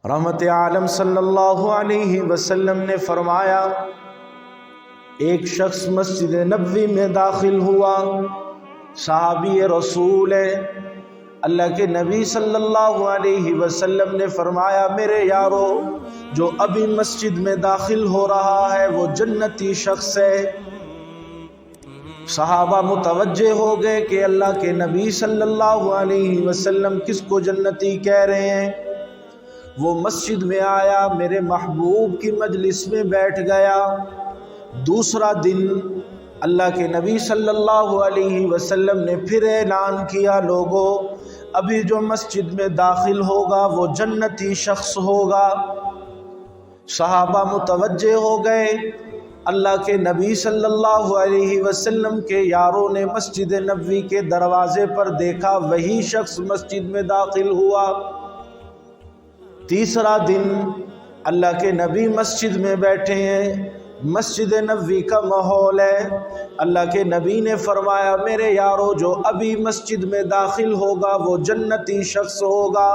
رحمت عالم صلی اللہ علیہ وسلم نے فرمایا، ایک شخص مسجد نبوی میں داخل ہوا، صحابی رسول ہے، اللہ کے نبی صلی اللہ علیہ وسلم نے فرمایا، میرے یارو جو ابھی مسجد میں داخل ہو رہا ہے وہ جنتی شخص ہے۔ صحابہ متوجہ ہو گئے کہ اللہ کے نبی صلی اللہ علیہ وسلم کس کو جنتی کہہ رہے ہیں۔ وہ مسجد میں آیا، میرے محبوب کی مجلس میں بیٹھ گیا۔ دوسرا دن اللہ کے نبی صلی اللہ علیہ وسلم نے پھر اعلان کیا، لوگوں ابھی جو مسجد میں داخل ہوگا وہ جنتی شخص ہوگا۔ صحابہ متوجہ ہو گئے، اللہ کے نبی صلی اللہ علیہ وسلم کے یاروں نے مسجد نبوی کے دروازے پر دیکھا، وہی شخص مسجد میں داخل ہوا۔ تیسرا دن اللہ کے نبی مسجد میں بیٹھے ہیں، مسجد نبوی کا ماحول ہے، اللہ کے نبی نے فرمایا، میرے یارو جو ابھی مسجد میں داخل ہوگا وہ جنتی شخص ہوگا۔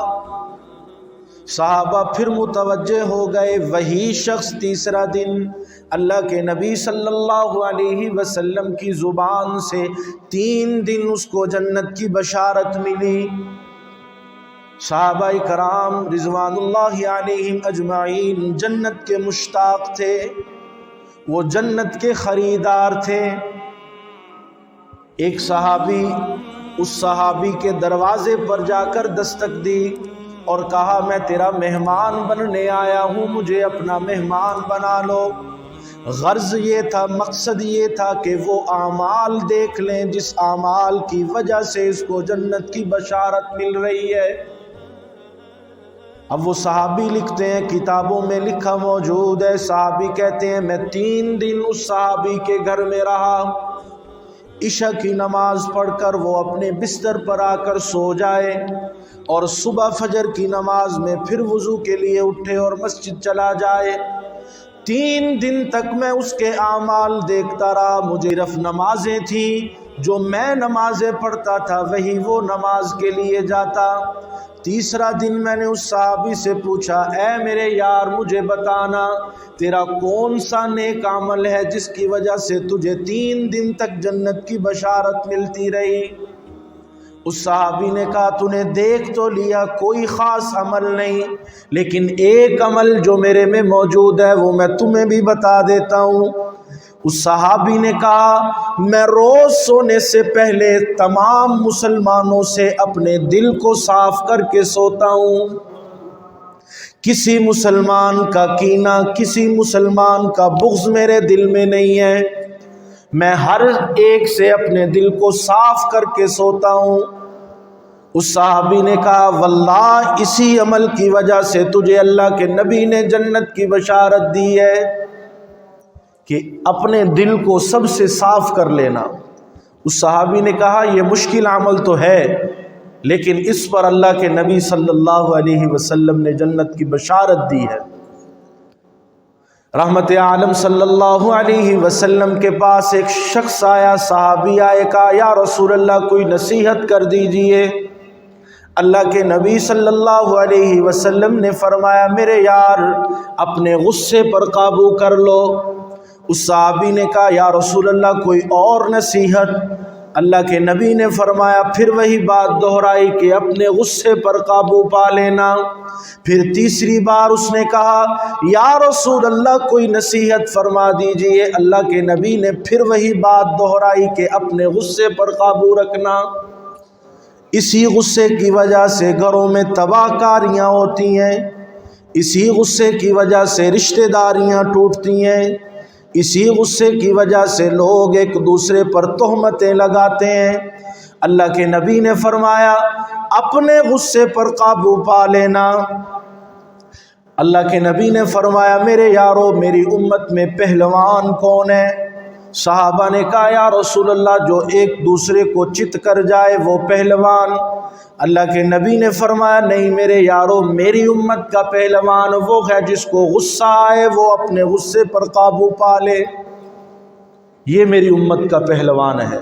صحابہ پھر متوجہ ہو گئے، وہی شخص تیسرا دن اللہ کے نبی صلی اللہ علیہ وسلم کی زبان سے 3 دن اس کو جنت کی بشارت ملی۔ صحابہ کرام رضوان اللہ علیہم اجمعین جنت کے مشتاق تھے، وہ جنت کے خریدار تھے۔ ایک صحابی اس صحابی کے دروازے پر جا کر دستک دی اور کہا، میں تیرا مہمان بننے آیا ہوں، مجھے اپنا مہمان بنا لو۔ غرض یہ تھا، مقصد یہ تھا کہ وہ اعمال دیکھ لیں جس اعمال کی وجہ سے اس کو جنت کی بشارت مل رہی ہے۔ اب وہ صحابی لکھتے ہیں، کتابوں میں لکھا موجود ہے، صحابی کہتے ہیں میں 3 دن اس صحابی کے گھر میں رہا۔ عشاء کی نماز پڑھ کر وہ اپنے بستر پر آ کر سو جائے اور صبح فجر کی نماز میں پھر وضو کے لیے اٹھے اور مسجد چلا جائے۔ 3 دن تک میں اس کے اعمال دیکھتا رہا، مجھے صرف نمازیں تھیں، جو میں نمازیں پڑھتا تھا وہی وہ نماز کے لیے جاتا۔ تیسرا دن میں نے اس صحابی سے پوچھا، اے میرے یار مجھے بتانا تیرا کون سا نیک عمل ہے جس کی وجہ سے تجھے 3 دن تک جنت کی بشارت ملتی رہی۔ اس صحابی نے کہا، تو نے دیکھ تو لیا کوئی خاص عمل نہیں، لیکن ایک عمل جو میرے میں موجود ہے وہ میں تمہیں بھی بتا دیتا ہوں۔ اس صحابی نے کہا، میں روز سونے سے پہلے تمام مسلمانوں سے اپنے دل کو صاف کر کے سوتا ہوں۔ کسی مسلمان کا کینہ، کسی مسلمان کا بغض میرے دل میں نہیں ہے، میں ہر ایک سے اپنے دل کو صاف کر کے سوتا ہوں۔ اس صحابی نے کہا، واللہ اسی عمل کی وجہ سے تجھے اللہ کے نبی نے جنت کی بشارت دی ہے کہ اپنے دل کو سب سے صاف کر لینا۔ اس صحابی نے کہا، یہ مشکل عمل تو ہے لیکن اس پر اللہ کے نبی صلی اللہ علیہ وسلم نے جنت کی بشارت دی ہے۔ رحمت عالم صلی اللہ علیہ وسلم کے پاس ایک شخص آیا، صحابی آئے، کہا، یا رسول اللہ کوئی نصیحت کر دیجئے۔ اللہ کے نبی صلی اللہ علیہ وسلم نے فرمایا، میرے یار اپنے غصے پر قابو کر لو۔ اس صحابی نے کہا، یا رسول اللہ کوئی اور نصیحت؟ اللہ کے نبی نے فرمایا، پھر وہی بات دہرائی کہ اپنے غصے پر قابو پا لینا۔ پھر تیسری بار اس نے کہا، یا رسول اللہ کوئی نصیحت فرما دیجئے۔ اللہ کے نبی نے پھر وہی بات دہرائی کہ اپنے غصے پر قابو رکھنا۔ اسی غصے کی وجہ سے گھروں میں تباہ کاریاں ہوتی ہیں، اسی غصے کی وجہ سے رشتہ داریاں ٹوٹتی ہیں، اسی غصے کی وجہ سے لوگ ایک دوسرے پر تہمتیں لگاتے ہیں۔ اللہ کے نبی نے فرمایا، اپنے غصے پر قابو پا لینا۔ اللہ کے نبی نے فرمایا، میرے یارو میری امت میں پہلوان کون ہے؟ صحابہ نے کہا، یا رسول اللہ جو ایک دوسرے کو چت کر جائے وہ پہلوان۔ اللہ کے نبی نے فرمایا، نہیں میرے یارو، میری امت کا پہلوان وہ ہے جس کو غصہ آئے وہ اپنے غصے پر قابو پا لے، یہ میری امت کا پہلوان ہے۔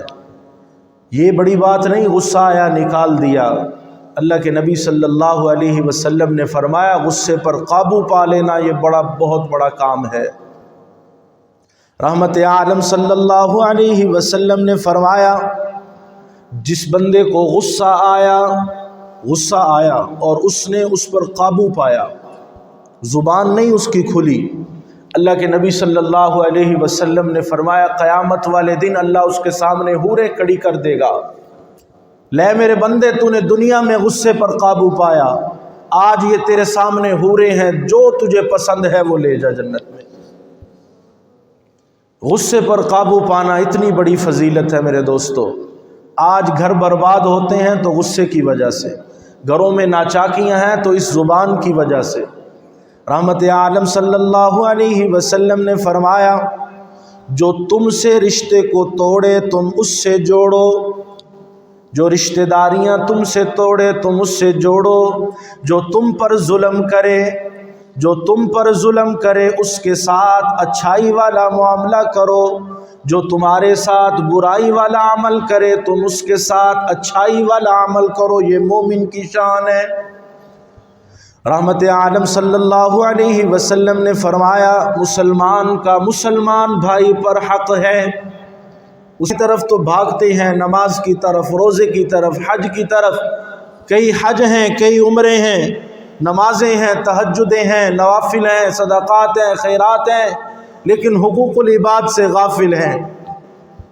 یہ بڑی بات نہیں غصہ آیا نکال دیا، اللہ کے نبی صلی اللہ علیہ وسلم نے فرمایا غصے پر قابو پا لینا یہ بہت بڑا کام ہے۔ رحمت عالم صلی اللہ علیہ وسلم نے فرمایا جس بندے کو غصہ آیا اور اس نے اس پر قابو پایا، زبان نہیں اس کی کھلی، اللہ کے نبی صلی اللہ علیہ وسلم نے فرمایا قیامت والے دن اللہ اس کے سامنے حوریں کھڑی کر دے گا، لے میرے بندے تو نے دنیا میں غصے پر قابو پایا، آج یہ تیرے سامنے حوریں ہیں، جو تجھے پسند ہے وہ لے جا جنت میں۔ غصے پر قابو پانا اتنی بڑی فضیلت ہے میرے دوستو۔ آج گھر برباد ہوتے ہیں تو غصے کی وجہ سے، گھروں میں ناچاکیاں ہیں تو اس زبان کی وجہ سے۔ رحمت عالم صلی اللہ علیہ وسلم نے فرمایا جو تم سے رشتے کو توڑے تم اس سے جوڑو، جو رشتہ داریاں تم سے توڑے تم اس سے جوڑو، جو تم پر ظلم کرے اس کے ساتھ اچھائی والا معاملہ کرو، جو تمہارے ساتھ برائی والا عمل کرے تم اس کے ساتھ اچھائی والا عمل کرو، یہ مومن کی شان ہے۔ رحمت عالم صلی اللہ علیہ وسلم نے فرمایا مسلمان کا مسلمان بھائی پر حق ہے، اسی طرف تو بھاگتے ہیں، نماز کی طرف، روزے کی طرف، حج کی طرف، کئی حج ہیں، کئی عمرے ہیں، نمازیں ہیں، تہجدیں ہیں، نوافل ہیں، صدقات ہیں، خیرات ہیں، لیکن حقوق العباد سے غافل ہیں۔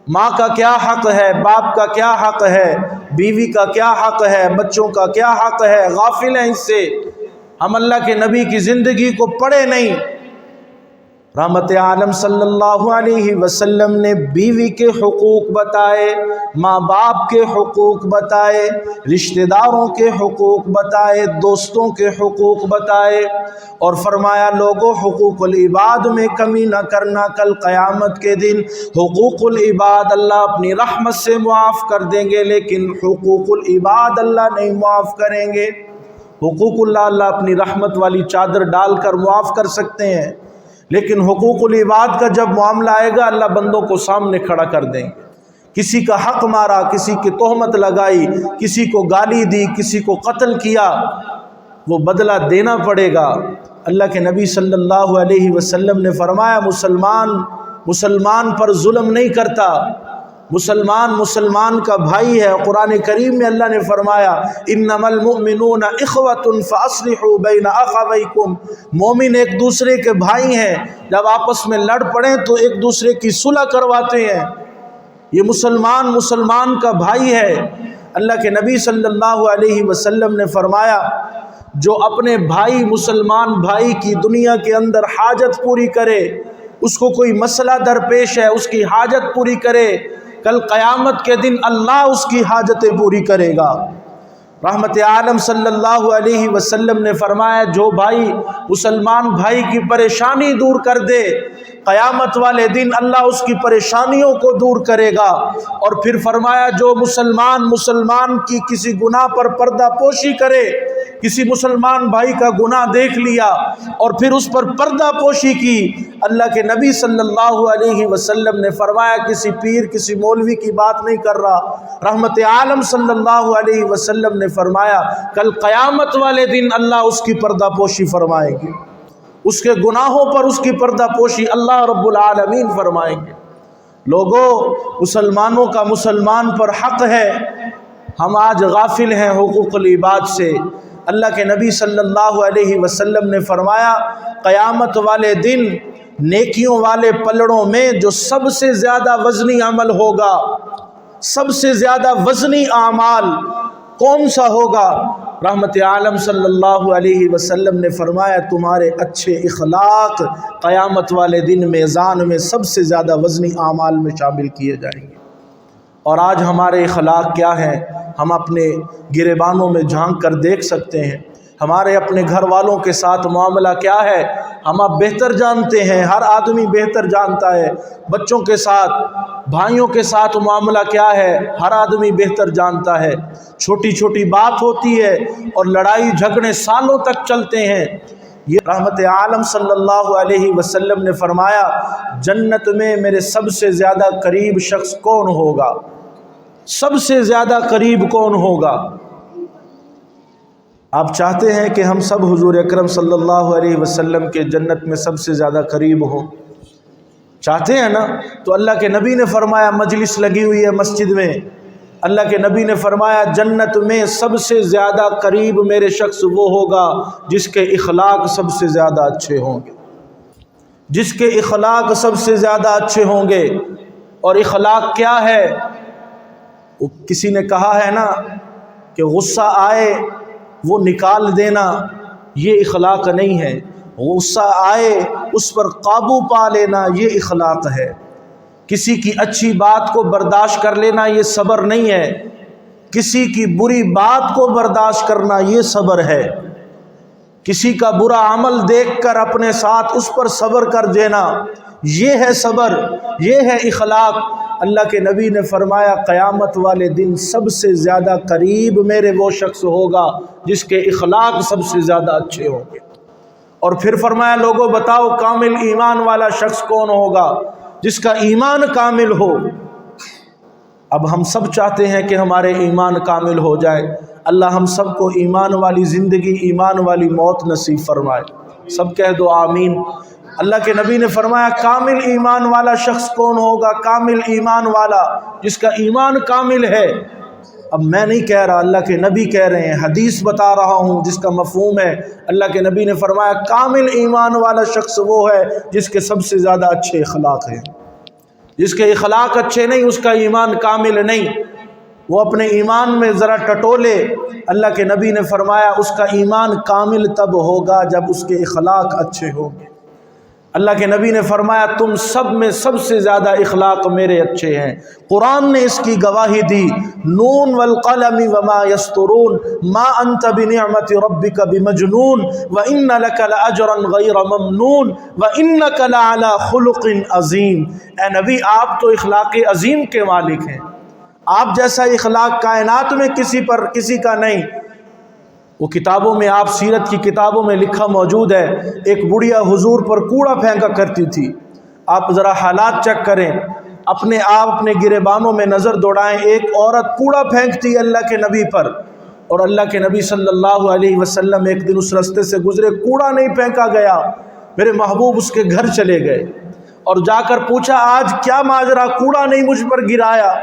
ماں کا کیا حق ہے، باپ کا کیا حق ہے، بیوی کا کیا حق ہے، بچوں کا کیا حق ہے، غافل ہیں اس سے۔ ہم اللہ کے نبی کی زندگی کو پڑھے نہیں۔ رحمت عالم صلی اللہ علیہ وسلم نے بیوی کے حقوق بتائے، ماں باپ کے حقوق بتائے، رشتہ داروں کے حقوق بتائے، دوستوں کے حقوق بتائے، اور فرمایا لوگوں حقوق العباد میں کمی نہ کرنا، کل قیامت کے دن حقوق العباد اللہ اپنی رحمت سے معاف کر دیں گے، لیکن حقوق العباد اللہ نہیں معاف کریں گے۔ حقوق اللہ اپنی رحمت والی چادر ڈال کر معاف کر سکتے ہیں، لیکن حقوق العباد کا جب معاملہ آئے گا اللہ بندوں کو سامنے کھڑا کر دیں گے۔ کسی کا حق مارا، کسی کی تہمت لگائی، کسی کو گالی دی، کسی کو قتل کیا، وہ بدلہ دینا پڑے گا۔ اللہ کے نبی صلی اللہ علیہ وسلم نے فرمایا مسلمان پر ظلم نہیں کرتا، مسلمان کا بھائی ہے۔ قرآن کریم میں اللہ نے فرمایا انما المؤمنون اخوۃ فاصلحوا بین اخویکم، مومن ایک دوسرے کے بھائی ہیں، جب آپس میں لڑ پڑیں تو ایک دوسرے کی صلح کرواتے ہیں۔ یہ مسلمان کا بھائی ہے۔ اللہ کے نبی صلی اللہ علیہ وسلم نے فرمایا جو اپنے بھائی مسلمان بھائی کی دنیا کے اندر حاجت پوری کرے، اس کو کوئی مسئلہ درپیش ہے اس کی حاجت پوری کرے، کل قیامت کے دن اللہ اس کی حاجتیں پوری کرے گا۔ رحمت عالم صلی اللہ علیہ وسلم نے فرمایا جو بھائی مسلمان بھائی کی پریشانی دور کر دے، قیامت والے دن اللہ اس کی پریشانیوں کو دور کرے گا۔ اور پھر فرمایا جو مسلمان کی کسی گناہ پر پردہ پوشی کرے، کسی مسلمان بھائی کا گناہ دیکھ لیا اور پھر اس پر پردہ پوشی کی، اللہ کے نبی صلی اللہ علیہ وسلم نے فرمایا کسی پیر کسی مولوی کی بات نہیں کر رہا، رحمت عالم صلی اللہ علیہ وسلم نے فرمایا کل قیامت والے دن اللہ اس کی پردہ پوشی فرمائیں گے، اس کے گناہوں پر اس کی پردہ پوشی اللہ رب العالمین فرمائیں گے۔ لوگوں مسلمانوں کا مسلمان پر حق ہے، ہم آج غافل ہیں حقوق العباد سے۔ اللہ کے نبی صلی اللہ علیہ وسلم نے فرمایا قیامت والے دن نیکیوں والے پلڑوں میں جو سب سے زیادہ وزنی عمل ہوگا، سب سے زیادہ وزنی اعمال کون سا ہوگا؟ رحمت عالم صلی اللہ علیہ وسلم نے فرمایا تمہارے اچھے اخلاق قیامت والے دن میزان میں سب سے زیادہ وزنی اعمال میں شامل کیے جائیں گے۔ اور آج ہمارے اخلاق کیا ہیں؟ ہم اپنے گریبانوں میں جھانک کر دیکھ سکتے ہیں، ہمارے اپنے گھر والوں کے ساتھ معاملہ کیا ہے؟ ہم اب بہتر جانتے ہیں، ہر آدمی بہتر جانتا ہے۔ بچوں کے ساتھ بھائیوں کے ساتھ معاملہ کیا ہے؟ ہر آدمی بہتر جانتا ہے۔ چھوٹی چھوٹی بات ہوتی ہے اور لڑائی جھگڑے سالوں تک چلتے ہیں۔ یہ رحمت عالم صلی اللہ علیہ وسلم نے فرمایا جنت میں میرے سب سے زیادہ قریب شخص کون ہوگا؟ سب سے زیادہ قریب کون ہوگا؟ آپ چاہتے ہیں کہ ہم سب حضور اکرم صلی اللہ علیہ وسلم کے جنت میں سب سے زیادہ قریب ہوں؟ چاہتے ہیں نا؟ تو اللہ کے نبی نے فرمایا، مجلس لگی ہوئی ہے مسجد میں، اللہ کے نبی نے فرمایا جنت میں سب سے زیادہ قریب میرے شخص وہ ہوگا جس کے اخلاق سب سے زیادہ اچھے ہوں گے، جس کے اخلاق سب سے زیادہ اچھے ہوں گے۔ اور اخلاق کیا ہے؟ کسی نے کہا ہے نا کہ غصہ آئے وہ نکال دینا، یہ اخلاق نہیں ہے۔ غصہ آئے اس پر قابو پا لینا، یہ اخلاق ہے۔ کسی کی اچھی بات کو برداشت کر لینا یہ صبر نہیں ہے، کسی کی بری بات کو برداشت کرنا یہ صبر ہے۔ کسی کا برا عمل دیکھ کر اپنے ساتھ اس پر صبر کر دینا، یہ ہے صبر، یہ ہے اخلاق۔ اللہ کے نبی نے فرمایا قیامت والے دن سب سے زیادہ قریب میرے وہ شخص ہوگا جس کے اخلاق سب سے زیادہ اچھے ہوں گے۔ اور پھر فرمایا لوگوں بتاؤ کامل ایمان والا شخص کون ہوگا؟ جس کا ایمان کامل ہو۔ اب ہم سب چاہتے ہیں کہ ہمارے ایمان کامل ہو جائے۔ اللہ ہم سب کو ایمان والی زندگی، ایمان والی موت نصیب فرمائے۔ سب کہہ دو آمین۔ اللہ کے نبی نے فرمایا کامل ایمان والا شخص کون ہوگا؟ کامل ایمان والا جس کا ایمان کامل ہے۔ اب میں نہیں کہہ رہا، اللہ کے نبی کہہ رہے ہیں، حدیث بتا رہا ہوں جس کا مفہوم ہے۔ اللہ کے نبی نے فرمایا کامل ایمان والا شخص وہ ہے جس کے سب سے زیادہ اچھے اخلاق ہیں۔ جس کے اخلاق اچھے نہیں اس کا ایمان کامل نہیں، وہ اپنے ایمان میں ذرا ٹٹولے۔ اللہ کے نبی نے فرمایا اس کا ایمان کامل تب ہوگا جب اس کے اخلاق اچھے ہوں گے۔ اللہ کے نبی نے فرمایا تم سب میں سب سے زیادہ اخلاق میرے اچھے ہیں۔ قرآن نے اس کی گواہی دی، نون والقلم وما یسطرون ما انت بنعمت ربک بمجنون وان لک لاجرا غیر ممنون وانک لعلی خلق عظیم۔ اے نبی آپ تو اخلاق عظیم کے مالک ہیں، آپ جیسا اخلاق کائنات میں کسی کا نہیں۔ وہ کتابوں میں، آپ سیرت کی کتابوں میں لکھا موجود ہے، ایک بڑھیا حضور پر کوڑا پھینکا کرتی تھی۔ آپ ذرا حالات چیک کریں، اپنے آپ اپنے گریبانوں میں نظر دوڑائیں، ایک عورت کوڑا پھینکتی اللہ کے نبی پر، اور اللہ کے نبی صلی اللہ علیہ وسلم ایک دن اس راستے سے گزرے، کوڑا نہیں پھینکا گیا، میرے محبوب اس کے گھر چلے گئے اور جا کر پوچھا آج کیا ماجرا، کوڑا نہیں مجھ پر گرایا؟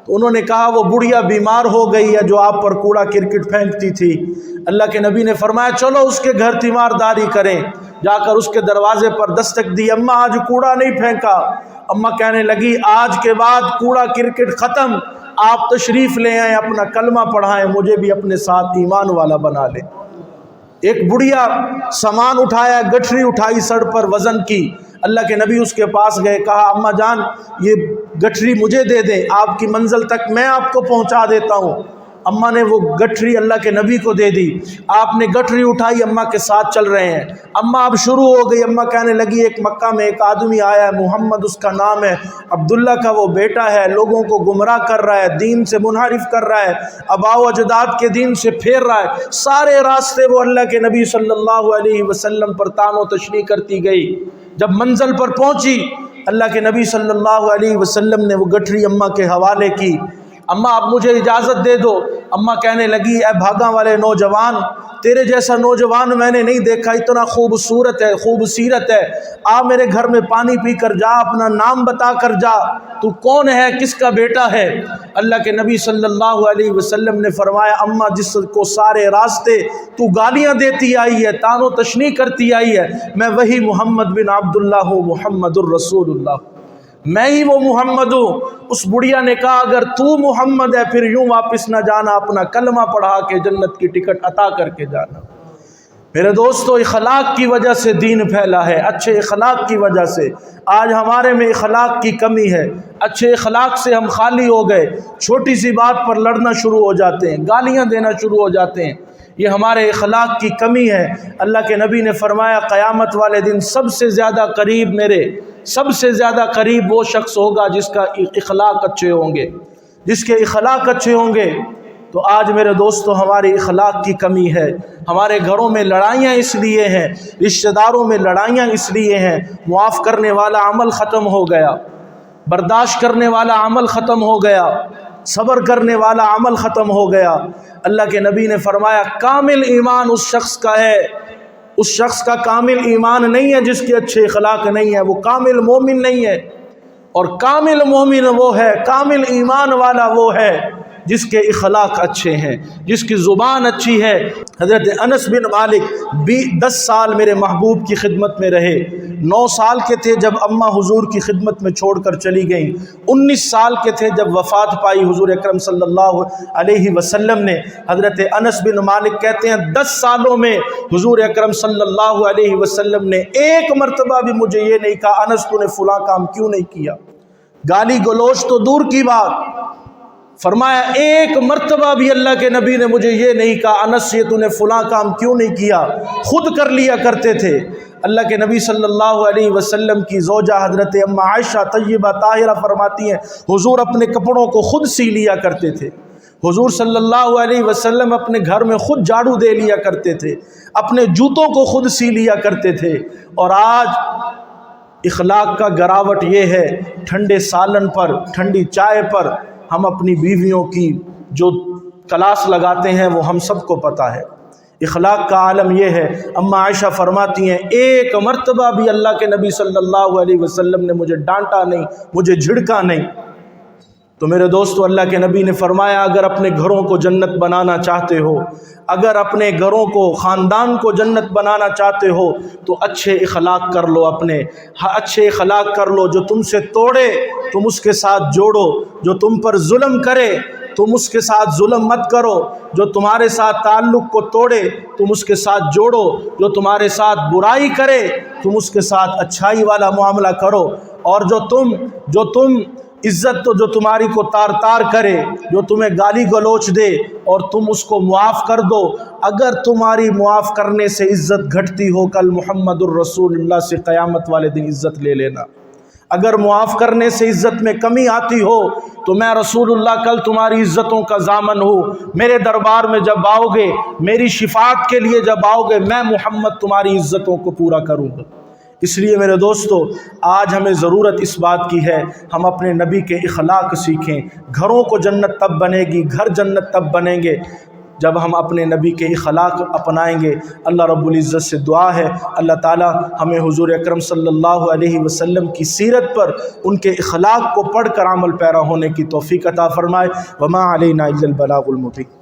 تو انہوں نے کہا وہ بڑھیا بیمار ہو گئی ہے جو آپ پر کوڑا کرکٹ پھینکتی تھی۔ اللہ کے نبی نے فرمایا چلو اس کے گھر تیمارداری کریں۔ جا کر اس کے دروازے پر دستک دی، اماں آج کوڑا نہیں پھینکا۔ اماں کہنے لگی آج کے بعد کوڑا کرکٹ ختم، آپ تشریف لے آئیں، اپنا کلمہ پڑھائیں، مجھے بھی اپنے ساتھ ایمان والا بنا لیں۔ ایک بڑھیا سامان اٹھایا، گٹھری اٹھائی سڑ پر وزن کی، اللہ کے نبی اس کے پاس گئے، کہا اماں جان یہ گٹھری مجھے دے دیں، آپ کی منزل تک میں آپ کو پہنچا دیتا ہوں۔ اماں نے وہ گٹھری اللہ کے نبی کو دے دی، آپ نے گٹھری اٹھائی، اماں کے ساتھ چل رہے ہیں۔ اماں اب شروع ہو گئی، اماں کہنے لگی ایک مکہ میں ایک آدمی آیا ہے، محمد اس کا نام ہے، عبداللہ کا وہ بیٹا ہے، لوگوں کو گمراہ کر رہا ہے، دین سے منحرف کر رہا ہے، آباء و اجداد کے دین سے پھیر رہا ہے۔ سارے راستے وہ اللہ کے نبی صلی اللہ علیہ وسلم پر طعن و تشنیع کرتی گئی۔ جب منزل پر پہنچی اللہ کے نبی صلی اللہ علیہ وسلم نے وہ گٹھری اماں کے حوالے کی، اماں اب مجھے اجازت دے دو۔ اماں کہنے لگی اے بھاگاں والے نوجوان، تیرے جیسا نوجوان میں نے نہیں دیکھا، اتنا خوبصورت ہے، خوبصیرت ہے، آ میرے گھر میں پانی پی کر جا، اپنا نام بتا کر جا، تو کون ہے، کس کا بیٹا ہے؟ اللہ کے نبی صلی اللہ علیہ وسلم نے فرمایا اماں جس کو سارے راستے تو گالیاں دیتی آئی ہے، طعن و تشنیع کرتی آئی ہے، میں وہی محمد بن عبداللہ ہوں، محمد الرسول اللہ، میں ہی وہ محمد ہوں۔ اس بڑھیا نے کہا اگر تو محمد ہے پھر یوں واپس نہ جانا، اپنا کلمہ پڑھا کے جنت کی ٹکٹ عطا کر کے جانا۔ میرے دوستو اخلاق کی وجہ سے دین پھیلا ہے، اچھے اخلاق کی وجہ سے۔ آج ہمارے میں اخلاق کی کمی ہے، اچھے اخلاق سے ہم خالی ہو گئے، چھوٹی سی بات پر لڑنا شروع ہو جاتے ہیں، گالیاں دینا شروع ہو جاتے ہیں، یہ ہمارے اخلاق کی کمی ہے۔ اللہ کے نبی نے فرمایا قیامت والے دن سب سے زیادہ قریب میرے، سب سے زیادہ قریب وہ شخص ہوگا جس کا اخلاق اچھے ہوں گے، جس کے اخلاق اچھے ہوں گے۔ تو آج میرے دوستو ہماری اخلاق کی کمی ہے، ہمارے گھروں میں لڑائیاں اس لیے ہیں، رشتہ داروں میں لڑائیاں اس لیے ہیں، معاف کرنے والا عمل ختم ہو گیا، برداشت کرنے والا عمل ختم ہو گیا، صبر کرنے والا عمل ختم ہو گیا۔ اللہ کے نبی نے فرمایا کامل ایمان اس شخص کا ہے، اس شخص کا کامل ایمان نہیں ہے جس کے اچھے اخلاق نہیں ہے، وہ کامل مومن نہیں ہے۔ اور کامل مومن وہ ہے، کامل ایمان والا وہ ہے جس کے اخلاق اچھے ہیں، جس کی زبان اچھی ہے۔ حضرت انس بن مالک 10 سال میرے محبوب کی خدمت میں رہے، 9 سال کے تھے جب اماں حضور کی خدمت میں چھوڑ کر چلی گئیں، 19 سال کے تھے جب وفات پائی حضور اکرم صلی اللہ علیہ وسلم نے۔ حضرت انس بن مالک کہتے ہیں 10 سالوں میں حضور اکرم صلی اللہ علیہ وسلم نے ایک مرتبہ بھی مجھے یہ نہیں کہا انس تو نے فلاں کام کیوں نہیں کیا، گالی گلوچ تو دور کی بات، فرمایا ایک مرتبہ بھی اللہ کے نبی نے مجھے یہ نہیں کہا انس یہ تو نے فلاں کام کیوں نہیں کیا، خود کر لیا کرتے تھے۔ اللہ کے نبی صلی اللہ علیہ وسلم کی زوجہ حضرت اما عائشہ طیبہ طاہرہ فرماتی ہیں حضور اپنے کپڑوں کو خود سی لیا کرتے تھے، حضور صلی اللہ علیہ وسلم اپنے گھر میں خود جھاڑو دے لیا کرتے تھے، اپنے جوتوں کو خود سی لیا کرتے تھے۔ اور آج اخلاق کا گراوٹ یہ ہے، ٹھنڈے سالن پر، ٹھنڈی چائے پر ہم اپنی بیویوں کی جو کلاس لگاتے ہیں وہ ہم سب کو پتہ ہے۔ اخلاق کا عالم یہ ہے، اما عائشہ فرماتی ہیں ایک مرتبہ بھی اللہ کے نبی صلی اللہ علیہ وسلم نے مجھے ڈانٹا نہیں، مجھے جھڑکا نہیں۔ تو میرے دوستو اللہ کے نبی نے فرمایا اگر اپنے گھروں کو جنت بنانا چاہتے ہو، اگر اپنے گھروں کو خاندان کو جنت بنانا چاہتے ہو تو اچھے اخلاق کر لو، اپنے اچھے اخلاق کر لو۔ جو تم سے توڑے تم اس کے ساتھ جوڑو، جو تم پر ظلم کرے تم اس کے ساتھ ظلم مت کرو، جو تمہارے ساتھ تعلق کو توڑے تم اس کے ساتھ جوڑو، جو تمہارے ساتھ برائی کرے تم اس کے ساتھ اچھائی والا معاملہ کرو، اور جو تم عزت تو جو تمہاری کو تار تار کرے، جو تمہیں گالی گلوچ دے اور تم اس کو معاف کر دو۔ اگر تمہاری معاف کرنے سے عزت گھٹتی ہو کل محمد الرسول اللہ سے قیامت والے دن عزت لے لینا۔ اگر معاف کرنے سے عزت میں کمی آتی ہو تو میں رسول اللہ کل تمہاری عزتوں کا ضامن ہوں، میرے دربار میں جب آؤ گے، میری شفاعت کے لیے جب آؤ گے، میں محمد تمہاری عزتوں کو پورا کروں گا۔ اس لیے میرے دوستو آج ہمیں ضرورت اس بات کی ہے ہم اپنے نبی کے اخلاق سیکھیں۔ گھروں کو جنت تب بنے گی، گھر جنت تب بنیں گے جب ہم اپنے نبی کے اخلاق اپنائیں گے۔ اللہ رب العزت سے دعا ہے اللہ تعالی ہمیں حضور اکرم صلی اللہ علیہ وسلم کی سیرت پر ان کے اخلاق کو پڑھ کر عمل پیرا ہونے کی توفیق عطا فرمائے۔ وما علینا الا البلاغ المبین۔